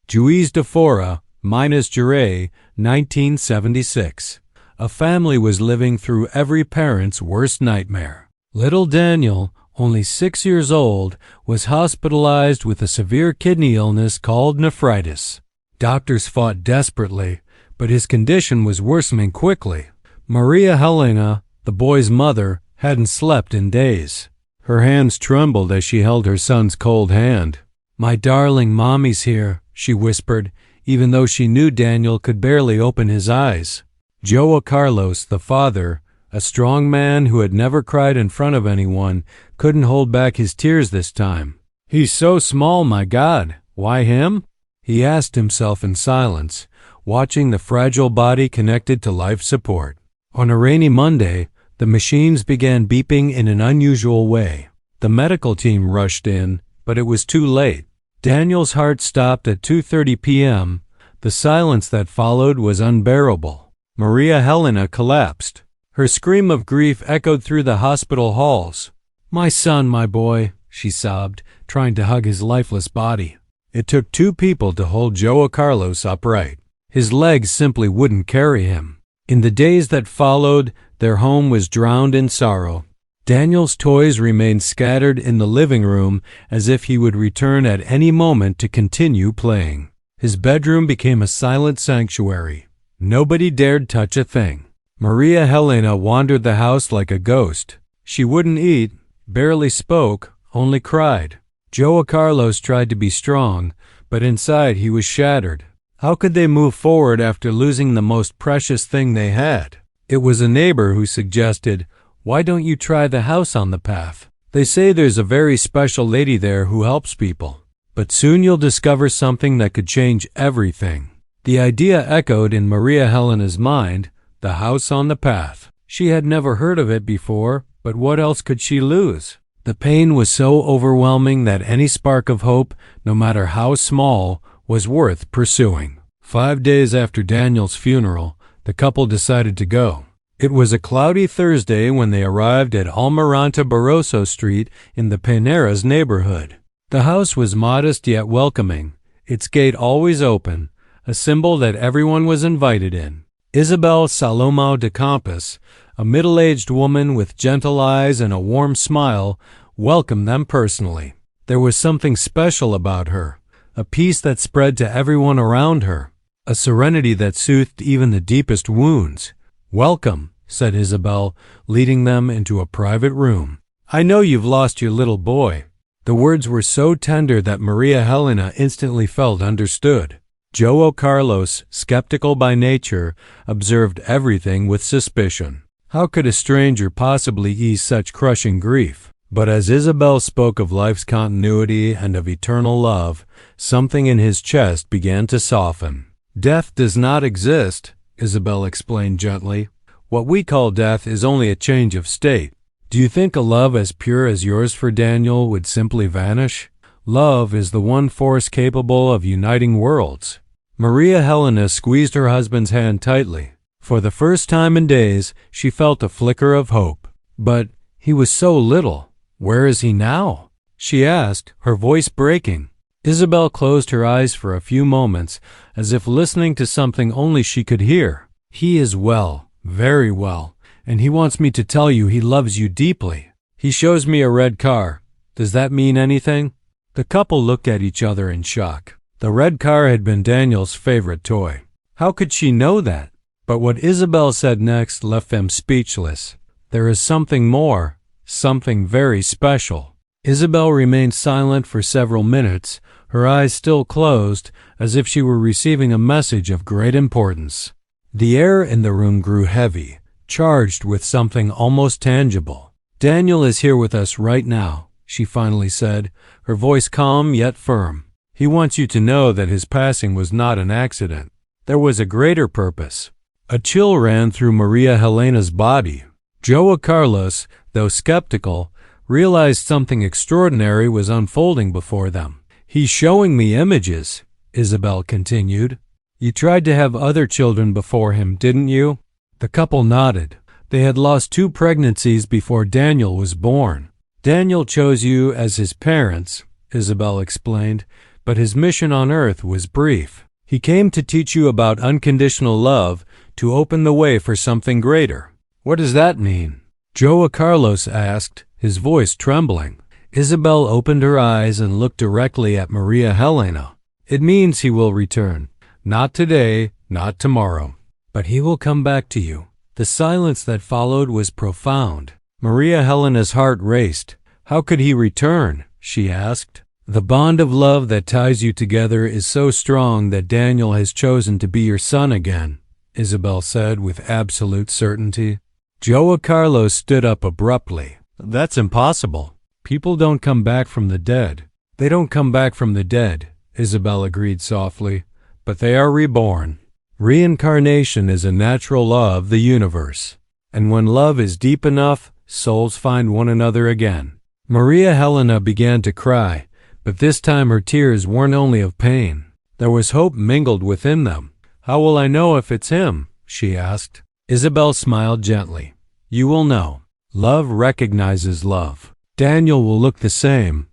Juiz de Fora, Minas Gerais, 1976. A family was living through every parent's worst nightmare. Little Daniel, only 6 years old, was hospitalized with a severe kidney illness called nephritis. Doctors fought desperately, but his condition was worsening quickly. Maria Helena, the boy's mother, hadn't slept in days. Her hands trembled as she held her son's cold hand. "My darling, Mommy's here," she whispered, even though she knew Daniel could barely open his eyes. João Carlos, the father, a strong man who had never cried in front of anyone, couldn't hold back his tears this time. "He's so small, my God. Why him?" he asked himself in silence, watching the fragile body connected to life support. On a rainy Monday, the machines began beeping in an unusual way. The medical team rushed in, but it was too late. Daniel's heart stopped at 2:30 p.m. The silence that followed was unbearable. Maria Helena collapsed. Her scream of grief echoed through the hospital halls. "My son, my boy," she sobbed, trying to hug his lifeless body. It took 2 people to hold João Carlos upright. His legs simply wouldn't carry him. In the days that followed, their home was drowned in sorrow. Daniel's toys remained scattered in the living room as if he would return at any moment to continue playing. His bedroom became a silent sanctuary. Nobody dared touch a thing. Maria Helena wandered the house like a ghost. She wouldn't eat, barely spoke, only cried. João Carlos tried to be strong, but inside he was shattered. How could they move forward after losing the most precious thing they had? It was a neighbor who suggested, "Why don't you try the house on the path? They say there's a very special lady there who helps people. But soon you'll discover something that could change everything." The idea echoed in Maria Helena's mind, the house on the path. She had never heard of it before, but what else could she lose? The pain was so overwhelming that any spark of hope, no matter how small, was worth pursuing. 5 days after Daniel's funeral, the couple decided to go. It was a cloudy Thursday when they arrived at Almirante Barroso Street in the Peneiras neighborhood. The house was modest yet welcoming, its gate always open, a symbol that everyone was invited in. Isabel Salomão de Campos, a middle-aged woman with gentle eyes and a warm smile, welcomed them personally. There was something special about her, a peace that spread to everyone around her, a serenity that soothed even the deepest wounds. "Welcome," said Isabel, leading them into a private room. "I know you've lost your little boy." The words were so tender that Maria Helena instantly felt understood. João Carlos, skeptical by nature, observed everything with suspicion. How could a stranger possibly ease such crushing grief? But as Isabel spoke of life's continuity and of eternal love, something in his chest began to soften. "Death does not exist," Isabel explained gently. "What we call death is only a change of state. Do you think a love as pure as yours for Daniel would simply vanish? Love is the one force capable of uniting worlds." Maria Helena squeezed her husband's hand tightly. For the first time in days, she felt a flicker of hope. "But he was so little. Where is he now?" she asked, her voice breaking. Isabel closed her eyes for a few moments, as if listening to something only she could hear. "He is well, very well, and he wants me to tell you he loves you deeply. He shows me a red car. Does that mean anything?" The couple looked at each other in shock. The red car had been Daniel's favorite toy. How could she know that? But what Isabel said next left them speechless. "There is something more, something very special." Isabel remained silent for several minutes, her eyes still closed, as if she were receiving a message of great importance. The air in the room grew heavy, charged with something almost tangible. "Daniel is here with us right now," she finally said, her voice calm yet firm. "He wants you to know that his passing was not an accident. There was a greater purpose." A chill ran through Maria Helena's body. João Carlos, though skeptical, realized something extraordinary was unfolding before them. "He's showing me images," Isabel continued. "You tried to have other children before him, didn't you?" The couple nodded. They had lost 2 pregnancies before Daniel was born. "Daniel chose you as his parents," Isabel explained, but his mission on earth was brief. He came to teach you about unconditional love, to open the way for something greater. What does that mean? Joao Carlos asked, his voice trembling. Isabel opened her eyes and looked directly at Maria Helena. It means he will return. Not today, not tomorrow. But he will come back to you. The silence that followed was profound. Maria Helena's heart raced. How could he return? She asked. The bond of love that ties you together is so strong that Daniel has chosen to be your son again, Isabel said with absolute certainty. Joao Carlos stood up abruptly. That's impossible. People don't come back from the dead. They don't come back from the dead, Isabel agreed softly, but they are reborn. Reincarnation is a natural law of the universe, and when love is deep enough, souls find one another again. Maria Helena began to cry, but this time her tears weren't only of pain. There was hope mingled within them. How will I know if it's him? She asked. Isabel smiled gently. You will know. Love recognizes love. Daniel will look the same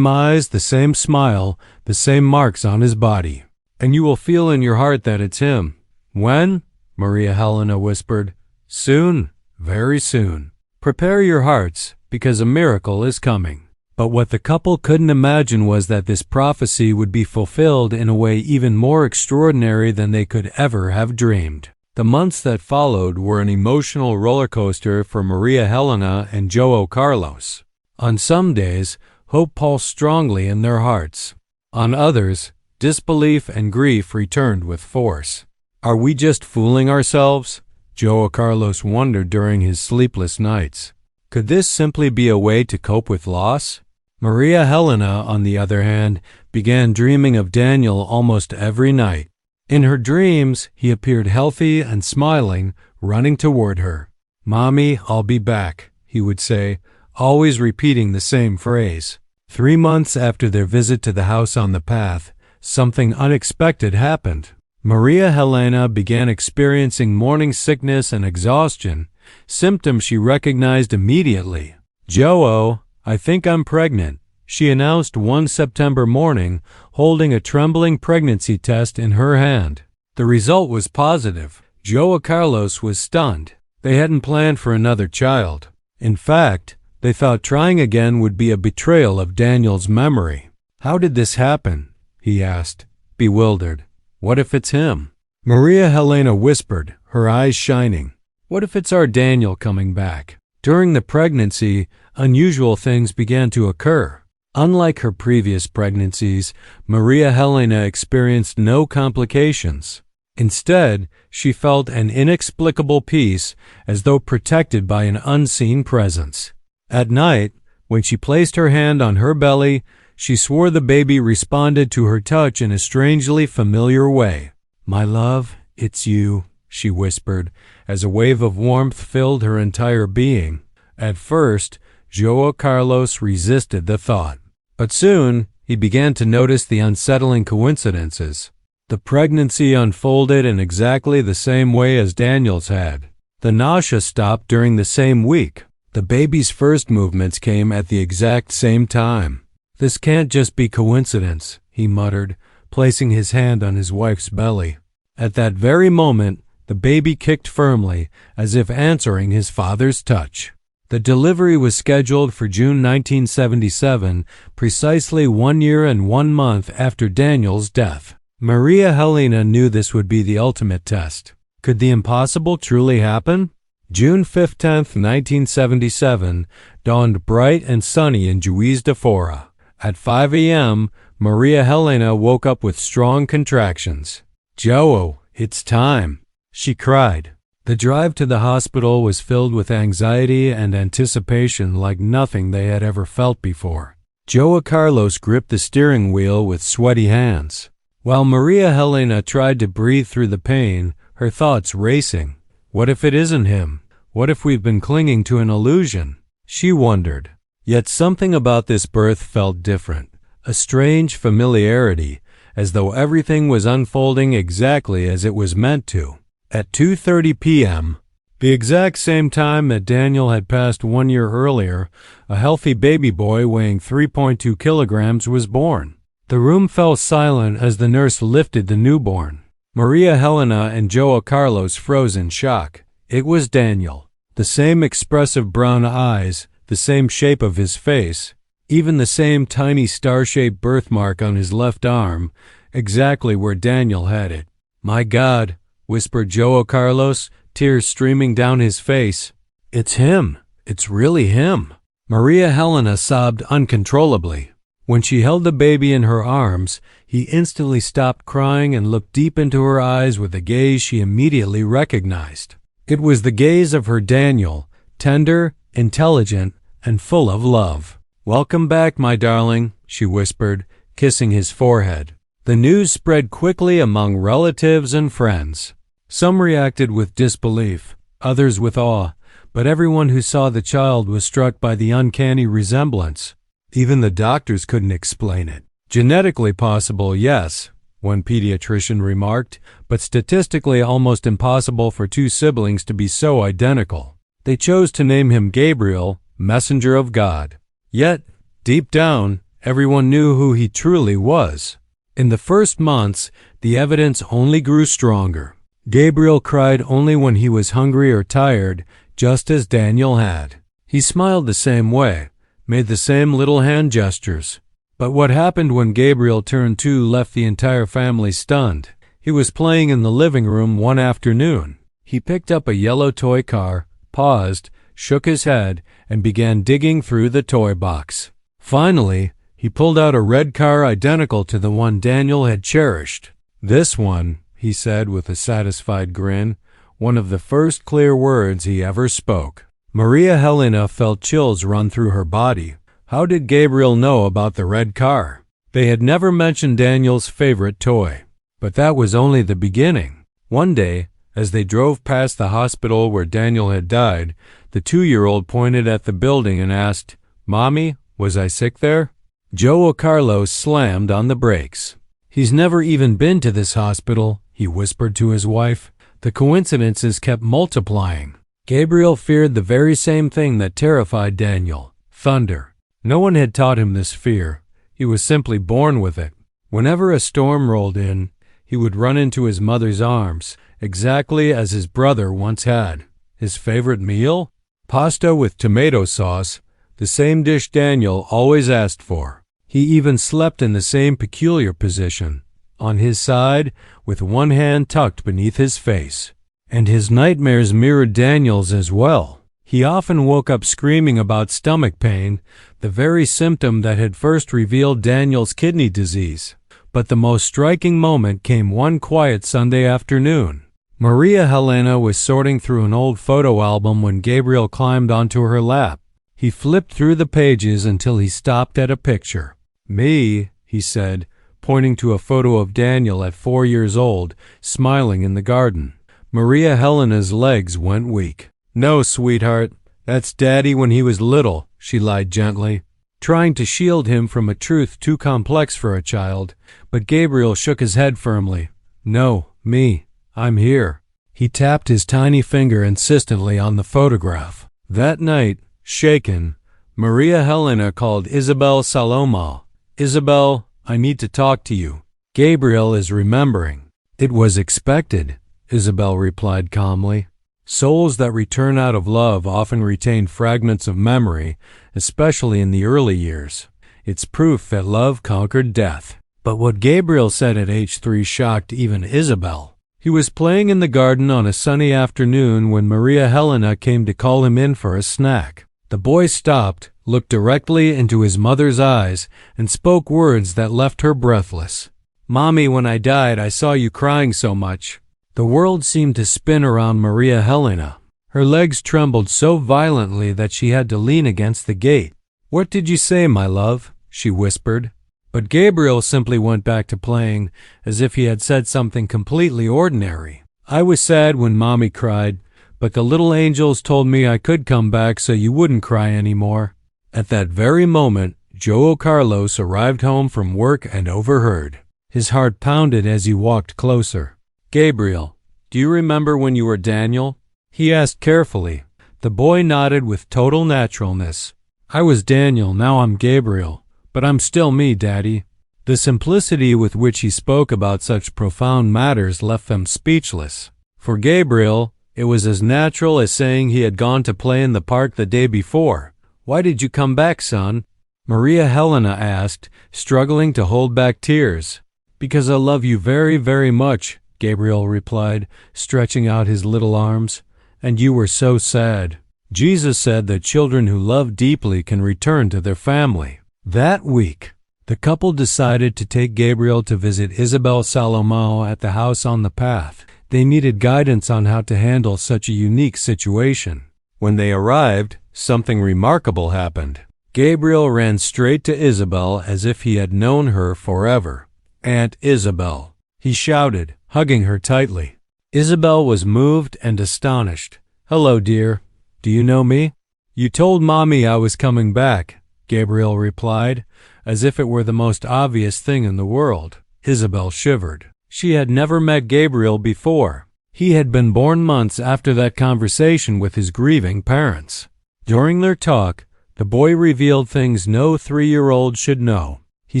eyes, the same smile, the same marks on his body. And you will feel in your heart that it's him. When? Maria Helena whispered. Soon, very soon. Prepare your hearts, because a miracle is coming. But what the couple couldn't imagine was that this prophecy would be fulfilled in a way even more extraordinary than they could ever have dreamed. The months that followed were an emotional roller coaster for Maria Helena and Joao Carlos. On some days, hope pulsed strongly in their hearts. On others, disbelief and grief returned with force. Are we just fooling ourselves? Joao Carlos wondered during his sleepless nights. Could this simply be a way to cope with loss? Maria Helena, on the other hand, began dreaming of Daniel almost every night. In her dreams, he appeared healthy and smiling, running toward her. Mommy, I'll be back, he would say, always repeating the same phrase. 3 months after their visit to the house on the path, something unexpected happened. Maria Helena began experiencing morning sickness and exhaustion, symptoms she recognized immediately. Joao, I think I'm pregnant, she announced one September morning, holding a trembling pregnancy test in her hand. The result was positive. Joao Carlos was stunned. They hadn't planned for another child. In fact, they thought trying again would be a betrayal of Daniel's memory. How did this happen? He asked, bewildered. What if it's him? Maria Helena whispered, her eyes shining. What if it's our Daniel coming back? During the pregnancy, unusual things began to occur. Unlike her previous pregnancies, Maria Helena experienced no complications. Instead, she felt an inexplicable peace, as though protected by an unseen presence. At night, when she placed her hand on her belly, she swore the baby responded to her touch in a strangely familiar way. My love, it's you, she whispered, as a wave of warmth filled her entire being. At first, Joao Carlos resisted the thought. But soon, he began to notice the unsettling coincidences. The pregnancy unfolded in exactly the same way as Daniel's had. The nausea stopped during the same week. The baby's first movements came at the exact same time. This can't just be coincidence, he muttered, placing his hand on his wife's belly. At that very moment, the baby kicked firmly, as if answering his father's touch. The delivery was scheduled for June 1977, precisely 1 year and 1 month after Daniel's death. Maria Helena knew this would be the ultimate test. Could the impossible truly happen? June 5, 1977, dawned bright and sunny in Juiz de Fora. At 5 a.m., Maria Helena woke up with strong contractions. Joao, it's time, she cried. The drive to the hospital was filled with anxiety and anticipation like nothing they had ever felt before. Joao Carlos gripped the steering wheel with sweaty hands, while Maria Helena tried to breathe through the pain, her thoughts racing. What if it isn't him? What if we've been clinging to an illusion? She wondered. Yet something about this birth felt different, a strange familiarity, as though everything was unfolding exactly as it was meant to. At 2:30 p.m., the exact same time that Daniel had passed 1 year earlier, a healthy baby boy weighing 3.2 kilograms was born. The room fell silent as the nurse lifted the newborn. Maria Helena and Joao Carlos froze in shock. It was Daniel. The same expressive brown eyes, the same shape of his face, even the same tiny star-shaped birthmark on his left arm, exactly where Daniel had it. "My God," whispered Joao Carlos, tears streaming down his face. "It's him. It's really him." Maria Helena sobbed uncontrollably. When she held the baby in her arms, he instantly stopped crying and looked deep into her eyes with a gaze she immediately recognized. It was the gaze of her Daniel, tender, intelligent, and full of love. "Welcome back, my darling," she whispered, kissing his forehead. The news spread quickly among relatives and friends. Some reacted with disbelief, others with awe, but everyone who saw the child was struck by the uncanny resemblance. Even the doctors couldn't explain it. "Genetically possible, yes," one pediatrician remarked, "but statistically almost impossible for two siblings to be so identical." They chose to name him Gabriel, messenger of God. Yet, deep down, everyone knew who he truly was. In the first months, the evidence only grew stronger. Gabriel cried only when he was hungry or tired, just as Daniel had. He smiled the same way, made the same little hand gestures. But what happened when Gabriel turned 2 left the entire family stunned. He was playing in the living room one afternoon. He picked up a yellow toy car, paused, shook his head, and began digging through the toy box. Finally, he pulled out a red car identical to the one Daniel had cherished. "This one," he said with a satisfied grin, one of the first clear words he ever spoke. Maria Helena felt chills run through her body. How did Gabriel know about the red car? They had never mentioned Daniel's favorite toy. But that was only the beginning. One day, as they drove past the hospital where Daniel had died, the 2-year-old pointed at the building and asked, "Mommy, was I sick there?" Joao Carlos slammed on the brakes. "He's never even been to this hospital," he whispered to his wife. The coincidences kept multiplying. Gabriel feared the very same thing that terrified Daniel: thunder. No one had taught him this fear. He was simply born with it. Whenever a storm rolled in, he would run into his mother's arms, exactly as his brother once had. His favorite meal? Pasta with tomato sauce, the same dish Daniel always asked for. He even slept in the same peculiar position, on his side, with one hand tucked beneath his face. And his nightmares mirrored Daniel's as well. He often woke up screaming about stomach pain, the very symptom that had first revealed Daniel's kidney disease. But the most striking moment came one quiet Sunday afternoon. Maria Helena was sorting through an old photo album when Gabriel climbed onto her lap. He flipped through the pages until he stopped at a picture. "Me," he said, pointing to a photo of Daniel at 4 years old, smiling in the garden. Maria Helena's legs went weak. "No, sweetheart, that's Daddy when he was little," she lied gently, trying to shield him from a truth too complex for a child, but Gabriel shook his head firmly. "No, me. I'm here." He tapped his tiny finger insistently on the photograph. That night, shaken, Maria Helena called Isabel Saloma. "Isabel, I need to talk to you. Gabriel is remembering." "It was expected," Isabel replied calmly. Souls that return out of love often retain fragments of memory, especially in the early years. It's proof that love conquered death. But what Gabriel said at age 3 shocked even Isabel. He was playing in the garden on a sunny afternoon when Maria Helena came to call him in for a snack. The boy stopped, looked directly into his mother's eyes, and spoke words that left her breathless. "Mommy, when I died, I saw you crying so much." The world seemed to spin around Maria Helena. Her legs trembled so violently that she had to lean against the gate. "What did you say, my love?" she whispered. But Gabriel simply went back to playing, as if he had said something completely ordinary. "I was sad when Mommy cried, but the little angels told me I could come back so you wouldn't cry anymore." At that very moment, Joao Carlos arrived home from work and overheard. His heart pounded as he walked closer. "Gabriel, do you remember when you were Daniel?" he asked carefully. The boy nodded with total naturalness. "I was Daniel, now I'm Gabriel, but I'm still me, Daddy." The simplicity with which he spoke about such profound matters left them speechless. For Gabriel, it was as natural as saying he had gone to play in the park the day before. "Why did you come back, son?" Maria Helena asked, struggling to hold back tears. "Because I love you very, very much," Gabriel replied, stretching out his little arms. "And you were so sad." Jesus said that children who love deeply can return to their family. That week, the couple decided to take Gabriel to visit Isabel Salomao at the house on the path. They needed guidance on how to handle such a unique situation. When they arrived, something remarkable happened. Gabriel ran straight to Isabel as if he had known her forever. "Aunt Isabel," he shouted, hugging her tightly. Isabel was moved and astonished. "Hello, dear. Do you know me?" "You told Mommy I was coming back," Gabriel replied, as if it were the most obvious thing in the world. Isabel shivered. She had never met Gabriel before. He had been born months after that conversation with his grieving parents. During their talk, the boy revealed things no 3-year-old should know. He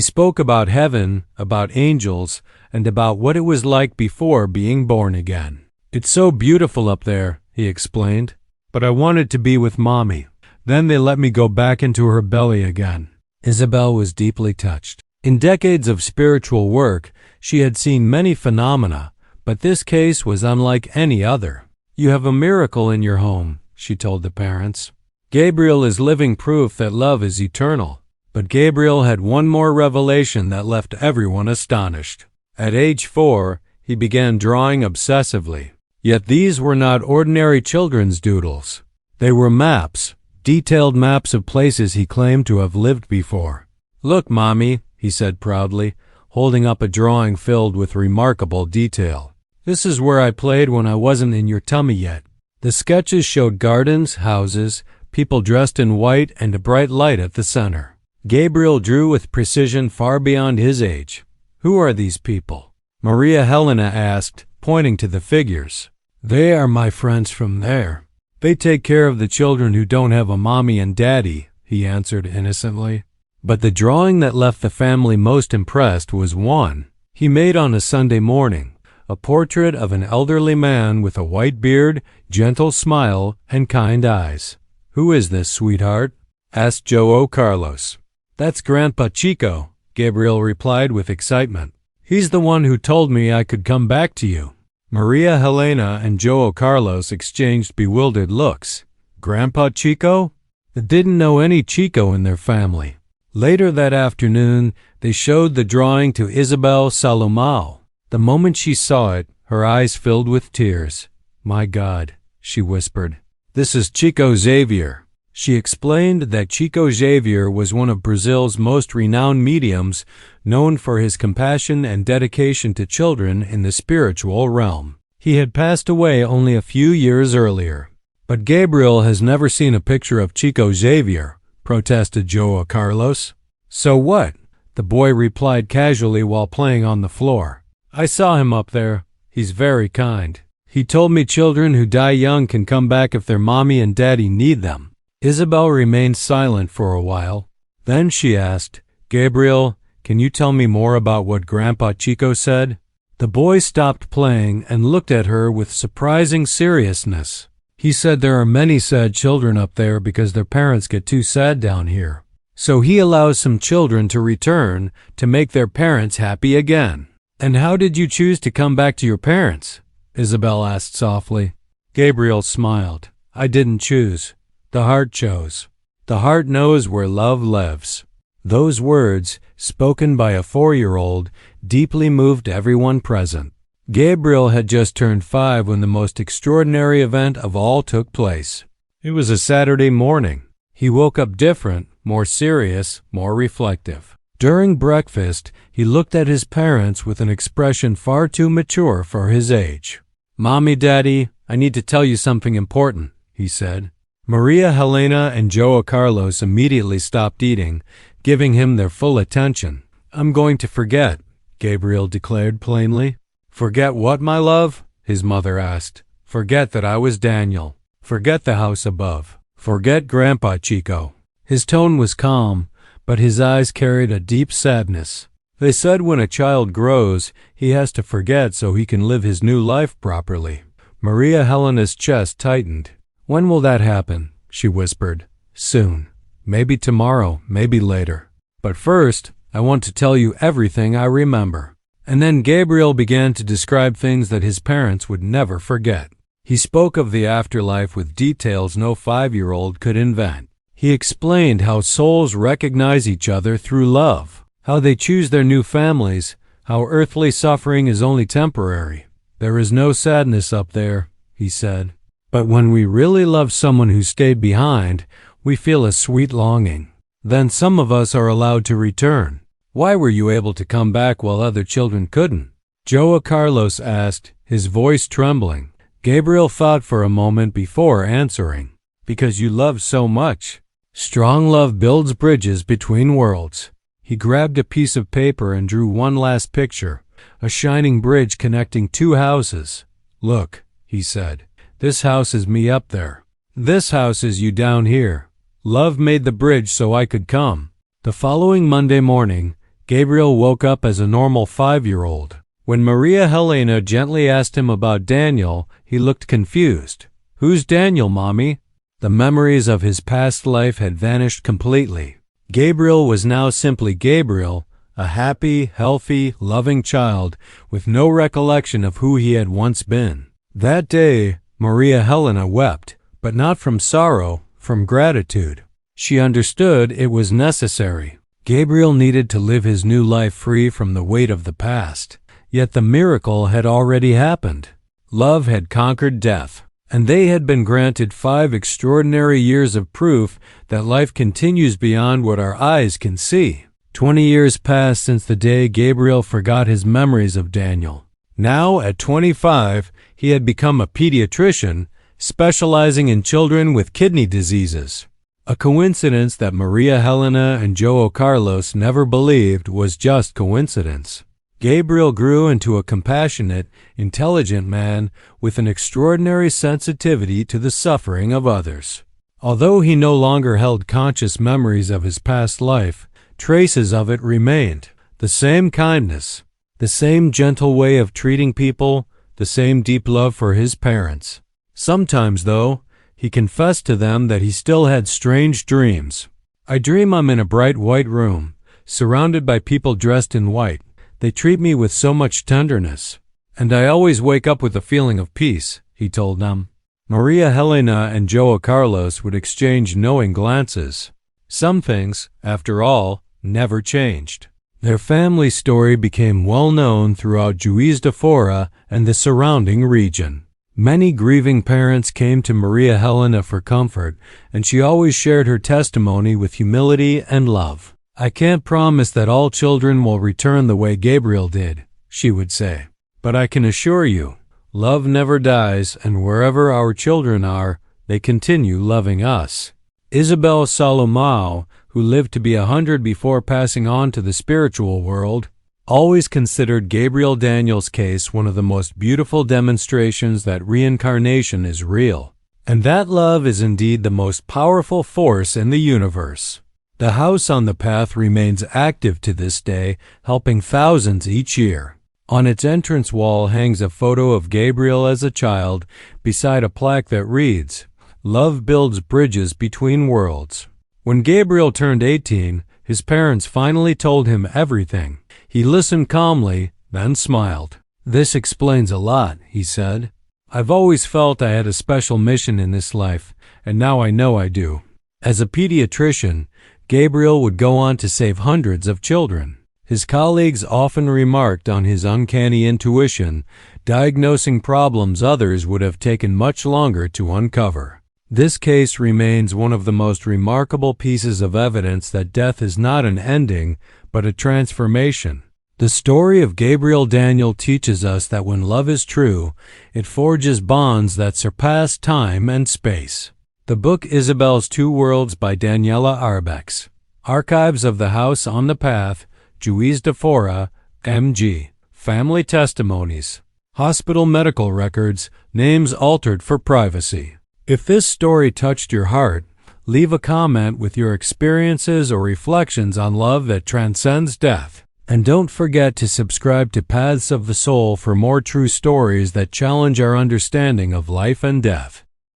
spoke about heaven, about angels, and about what it was like before being born again. "It's so beautiful up there," he explained, "but I wanted to be with Mommy. Then they let me go back into her belly again." Isabel was deeply touched. In decades of spiritual work, she had seen many phenomena, but this case was unlike any other. "You have a miracle in your home," she told the parents. "Gabriel is living proof that love is eternal." But Gabriel had one more revelation that left everyone astonished. At age 4, he began drawing obsessively. Yet these were not ordinary children's doodles. They were maps, detailed maps of places he claimed to have lived before. "Look, Mommy," he said proudly, holding up a drawing filled with remarkable detail. "This is where I played when I wasn't in your tummy yet." The sketches showed gardens, houses, people dressed in white, and a bright light at the center. Gabriel drew with precision far beyond his age. "Who are these people?" Maria Helena asked, pointing to the figures. "They are my friends from there. They take care of the children who don't have a mommy and daddy," he answered innocently. But the drawing that left the family most impressed was one he made on a Sunday morning, a portrait of an elderly man with a white beard, gentle smile, and kind eyes. "Who is this, sweetheart?" asked Joe Carlos. "That's Grandpa Chico," Gabriel replied with excitement. "He's the one who told me I could come back to you." Maria Helena and Joe Carlos exchanged bewildered looks. Grandpa Chico? They didn't know any Chico in their family. Later that afternoon, they showed the drawing to Isabel Salomao. The moment she saw it, her eyes filled with tears. "My God," she whispered, "this is Chico Xavier." She explained that Chico Xavier was one of Brazil's most renowned mediums, known for his compassion and dedication to children in the spiritual realm. He had passed away only a few years earlier. "But Gabriel has never seen a picture of Chico Xavier," protested Joe Carlos. "So what?" the boy replied casually while playing on the floor. "I saw him up there. He's very kind. He told me children who die young can come back if their mommy and daddy need them." Isabel remained silent for a while. Then she asked, "Gabriel, can you tell me more about what Grandpa Chico said?" The boy stopped playing and looked at her with surprising seriousness. "He said there are many sad children up there because their parents get too sad down here. So he allows some children to return to make their parents happy again." "And how did you choose to come back to your parents?" Isabel asked softly. Gabriel smiled. "I didn't choose. The heart chose. The heart knows where love lives." Those words, spoken by a 4-year-old, deeply moved everyone present. Gabriel had just turned 5 when the most extraordinary event of all took place. It was a Saturday morning. He woke up different, more serious, more reflective. During breakfast, he looked at his parents with an expression far too mature for his age. "Mommy, Daddy, I need to tell you something important," he said. Maria Helena and Joe Carlos immediately stopped eating, giving him their full attention. "I'm going to forget," Gabriel declared plainly. "Forget what, my love?" his mother asked. "Forget that I was Daniel. Forget the house above. Forget Grandpa Chico." His tone was calm, but his eyes carried a deep sadness. They said when a child grows, he has to forget so he can live his new life properly. Maria Helena's chest tightened. When will that happen? She whispered. Soon. Maybe tomorrow, maybe later. But first, I want to tell you everything I remember. And then Gabriel began to describe things that his parents would never forget. He spoke of the afterlife with details no 5-year-old could invent. He explained how souls recognize each other through love, how they choose their new families, how earthly suffering is only temporary. There is no sadness up there, he said. But when we really love someone who stayed behind, we feel a sweet longing. Then some of us are allowed to return. Why were you able to come back while other children couldn't? João Carlos asked, his voice trembling. Gabriel thought for a moment before answering. Because you love so much. Strong love builds bridges between worlds. He grabbed a piece of paper and drew one last picture, a shining bridge connecting two houses. Look, he said, this house is me up there. This house is you down here. Love made the bridge so I could come. The following Monday morning, Gabriel woke up as a normal 5-year-old. When Maria Helena gently asked him about Daniel, he looked confused. Who's Daniel, Mommy? The memories of his past life had vanished completely. Gabriel was now simply Gabriel, a happy, healthy, loving child with no recollection of who he had once been. That day, Maria Helena wept, but not from sorrow, from gratitude. She understood it was necessary. Gabriel needed to live his new life free from the weight of the past. Yet the miracle had already happened. Love had conquered death, and they had been granted 5 extraordinary years of proof that life continues beyond what our eyes can see. 20 years passed since the day Gabriel forgot his memories of Daniel. Now, at 25, he had become a pediatrician, specializing in children with kidney diseases. A coincidence that Maria Helena and João Carlos never believed was just coincidence. Gabriel grew into a compassionate, intelligent man with an extraordinary sensitivity to the suffering of others. Although he no longer held conscious memories of his past life, traces of it remained. The same kindness, the same gentle way of treating people, the same deep love for his parents. Sometimes, though, he confessed to them that he still had strange dreams. I dream I'm in a bright white room, surrounded by people dressed in white. They treat me with so much tenderness. And I always wake up with a feeling of peace, he told them. Maria Helena and João Carlos would exchange knowing glances. Some things, after all, never changed. Their family story became well known throughout Juiz de Fora and the surrounding region. Many grieving parents came to Maria Helena for comfort, and she always shared her testimony with humility and love. I can't promise that all children will return the way Gabriel did, she would say. But I can assure you, love never dies, and wherever our children are, they continue loving us. Isabel Salomão, who lived to be 100 before passing on to the spiritual world, always considered Gabriel Daniel's case one of the most beautiful demonstrations that reincarnation is real, and that love is indeed the most powerful force in the universe. The house on the path remains active to this day, helping thousands each year. On its entrance wall hangs a photo of Gabriel as a child beside a plaque that reads, "Love builds bridges between worlds." When Gabriel turned 18, his parents finally told him everything. He listened calmly, then smiled. "This explains a lot," he said. "I've always felt I had a special mission in this life, and now I know I do." As a pediatrician, Gabriel would go on to save hundreds of children. His colleagues often remarked on his uncanny intuition, diagnosing problems others would have taken much longer to uncover. This case remains one of the most remarkable pieces of evidence that death is not an ending, but a transformation. The story of Gabriel Daniel teaches us that when love is true, it forges bonds that surpass time and space. The book Isabel's Two Worlds by Daniela Arbex. Archives of the House on the Path, Juiz de Fora, MG. Family testimonies. Hospital medical records, names altered for privacy. If this story touched your heart, leave a comment with your experiences or reflections on love that transcends death. And don't forget to subscribe to Paths of the Soul for more true stories that challenge our understanding of life and death.